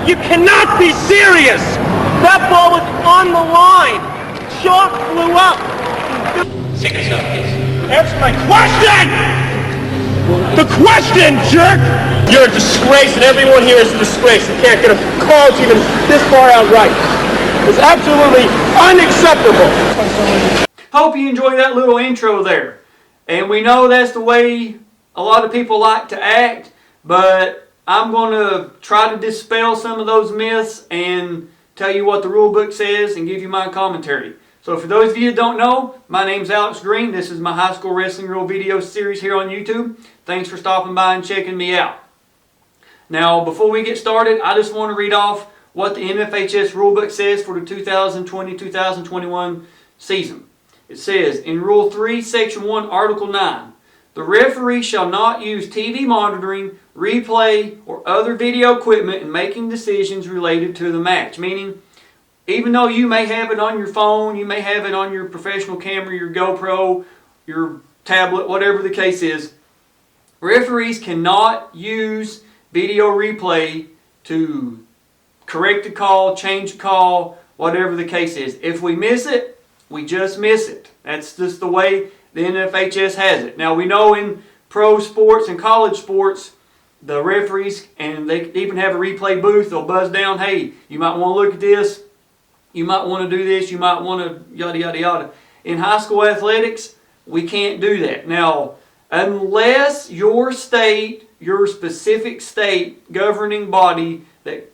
You cannot be serious! That ball was on the line! Chalk flew up! Take us up, please. Answer my question! The question, jerk! You're a disgrace, and everyone here is a disgrace. You can't get a call to even this far out right. It's absolutely unacceptable. Hope you enjoyed that little intro there. And we know that's the way a lot of people like to act, but I'm going to try to dispel some of those myths and tell you what the rule book says and give you my commentary. So for those of you that don't know, my name's Alex Green. This is my high school wrestling rule video series here on YouTube. Thanks for stopping by and checking me out. Now, before we get started, I just want to read off what the NFHS rulebook says for the 2020-2021 season. It says, in Rule 3, Section 1, Article 9, the referee shall not use TV monitoring, replay, or other video equipment in making decisions related to the match. Meaning, even though you may have it on your phone, you may have it on your professional camera, your GoPro, your tablet, whatever the case is, referees cannot use video replay to correct a call, change a call, whatever the case is. If we miss it, we just miss it. That's just the way the NFHS has it. Now we know in pro sports and college sports, the referees, and they even have a replay booth, they'll buzz down, hey, you might want to look at this, you might want to do this, you might want to yada yada yada. In high school athletics, we can't do that. Now, unless your state, your specific state governing body that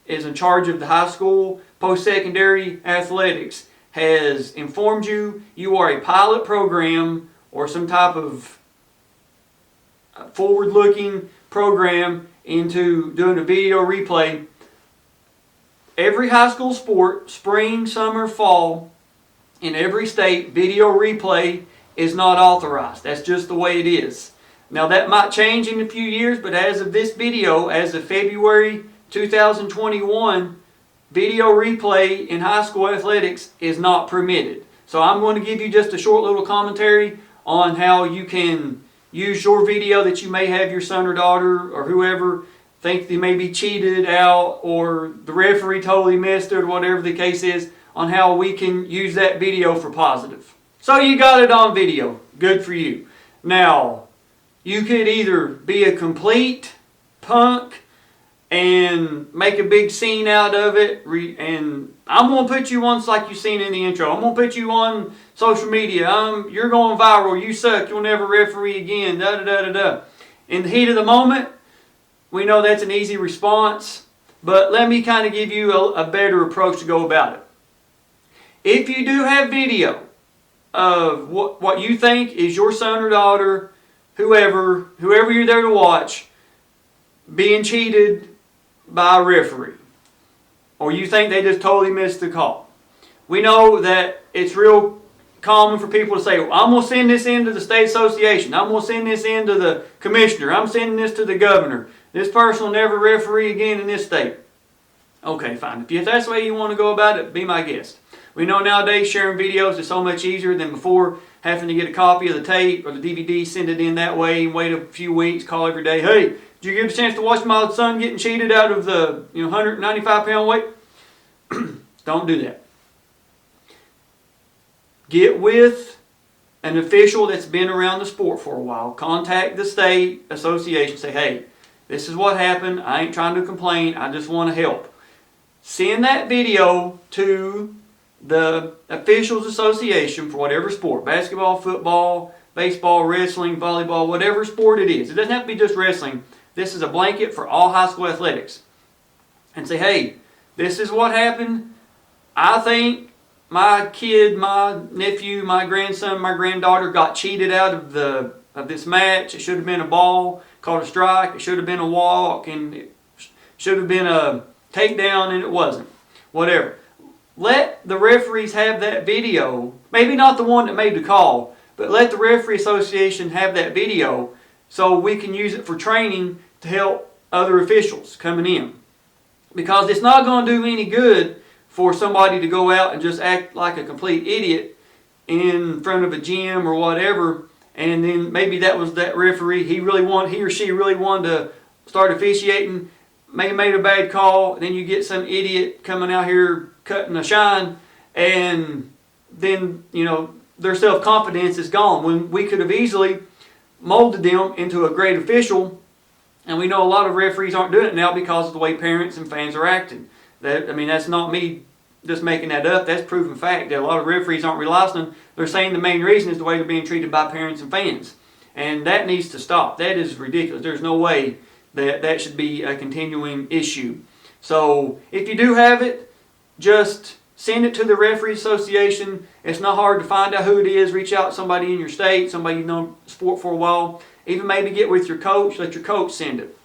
is in charge of the high school, post-secondary athletics has informed you you are a pilot program or some type of forward-looking program into doing a video replay, every high school sport, spring, summer, fall, in every state, video replay is not authorized. That's just the way it is. Now that might change in a few years, but as of this video, as of February 2021, video replay in high school athletics is not permitted. So I'm going to give you just a short little commentary on how you can use your video that you may have your son or daughter or whoever think they may be cheated out or the referee totally missed it or whatever the case is, on how we can use that video for positive. So you got it on video. Good for you. Now, you could either be a complete punk and make a big scene out of it, and I'm going to put you on, like you seen in the intro, I'm going to put you on social media, you're going viral, you suck, you'll never referee again, da da da da da. In the heat of the moment, we know that's an easy response, but let me kind of give you a better approach to go about it. If you do have video of what you think is your son or daughter, whoever you're there to watch, being cheated by a referee, or you think they just totally missed the call, we know that it's real common for people to say, well, I'm going to send this into the state association, I'm going to send this into the commissioner, I'm sending this to the governor, this person will never referee again in this state. Okay, fine. If that's the way you want to go about it, be my guest. We know nowadays sharing videos is so much easier than before, having to get a copy of the tape or the DVD, send it in that way, and wait a few weeks, call every day. Hey, did you get a chance to watch my son getting cheated out of the 195-pound weight? Don't do that. Get with an official that's been around the sport for a while. Contact the state association. Say, hey, this is what happened. I ain't trying to complain. I just want to help. Send that video to the officials association for whatever sport. Basketball, football, baseball, wrestling, volleyball, whatever sport it is. It doesn't have to be just wrestling. This is a blanket for all high school athletics. And say, hey, this is what happened. I think my kid, my nephew, my grandson, my granddaughter got cheated out of this match. It should have been a ball, called a strike. It should have been a walk, and it should have been a takedown, and it wasn't. Whatever. Let the referees have that video. Maybe not the one that made the call, but let the referee association have that video so we can use it for training to help other officials coming in. Because it's not going to do any good for somebody to go out and just act like a complete idiot in front of a gym or whatever, and then maybe that was that referee, he or she really wanted to start officiating, may have made a bad call, then you get some idiot coming out here cutting a shine, and then, you know, their self-confidence is gone. When we could have easily molded them into a great official, and we know a lot of referees aren't doing it now because of the way parents and fans are acting. That, I mean, that's not me just making that up. That's proven fact that a lot of referees aren't realizing. They're saying the main reason is the way they're being treated by parents and fans. And that needs to stop. That is ridiculous. There's no way that that should be a continuing issue. So if you do have it, just send it to the Referee Association. It's not hard to find out who it is. Reach out to somebody in your state, somebody you've known sport for a while. Even maybe get with your coach. Let your coach send it.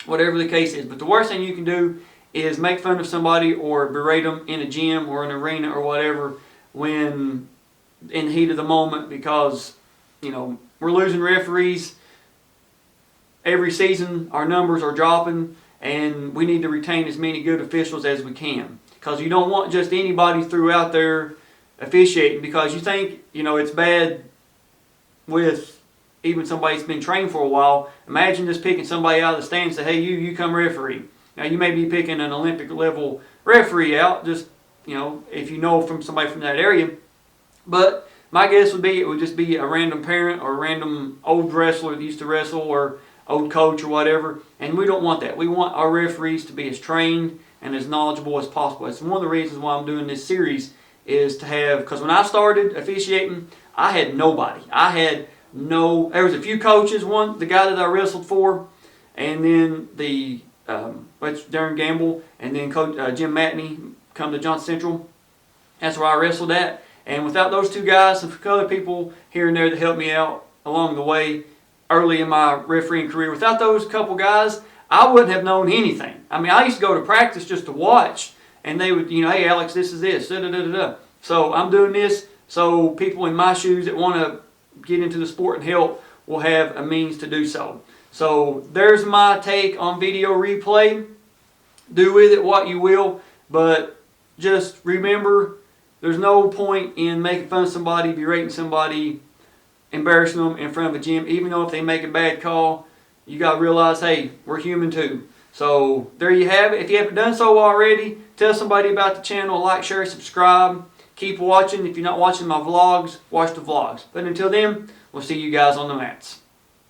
Whatever the case is. But the worst thing you can do is make fun of somebody or berate them in a gym or an arena or whatever when in the heat of the moment, because, you know, we're losing referees every season. Our numbers are dropping, and we need to retain as many good officials as we can, because you don't want just anybody throughout there officiating because you think, you know, it's bad with even somebody that's been trained for a while. Imagine just picking somebody out of the stands and say, hey, you come referee. Now, you may be picking an Olympic level referee out, just, you know, if you know from somebody from that area. But my guess would be it would just be a random parent or a random old wrestler that used to wrestle or old coach or whatever. And we don't want that. We want our referees to be as trained and as knowledgeable as possible. It's one of the reasons why I'm doing this series, is to have, because when I started officiating, I had nobody. There was a few coaches, the guy that I wrestled for, and then the Darren Gamble, and then Coach Jim Matney come to Johnson Central. That's where I wrestled at. And without those two guys, and a few other people here and there that helped me out along the way early in my refereeing career, without those couple guys, I wouldn't have known anything. I mean, I used to go to practice just to watch, and they would, you know, hey, Alex, this is this, da-da-da-da-da. So I'm doing this so people in my shoes that want to get into the sport and help will have a means to do so. So there's my take on video replay. Do with it what you will, but just remember, there's no point in making fun of somebody, berating somebody, embarrassing them in front of a gym. Even though if they make a bad call, you got to realize, hey, we're human too. So there you have it. If you haven't done so already, tell somebody about the channel, like, share, subscribe. Keep watching. If you're not watching my vlogs, watch the vlogs. But until then, we'll see you guys on the mats.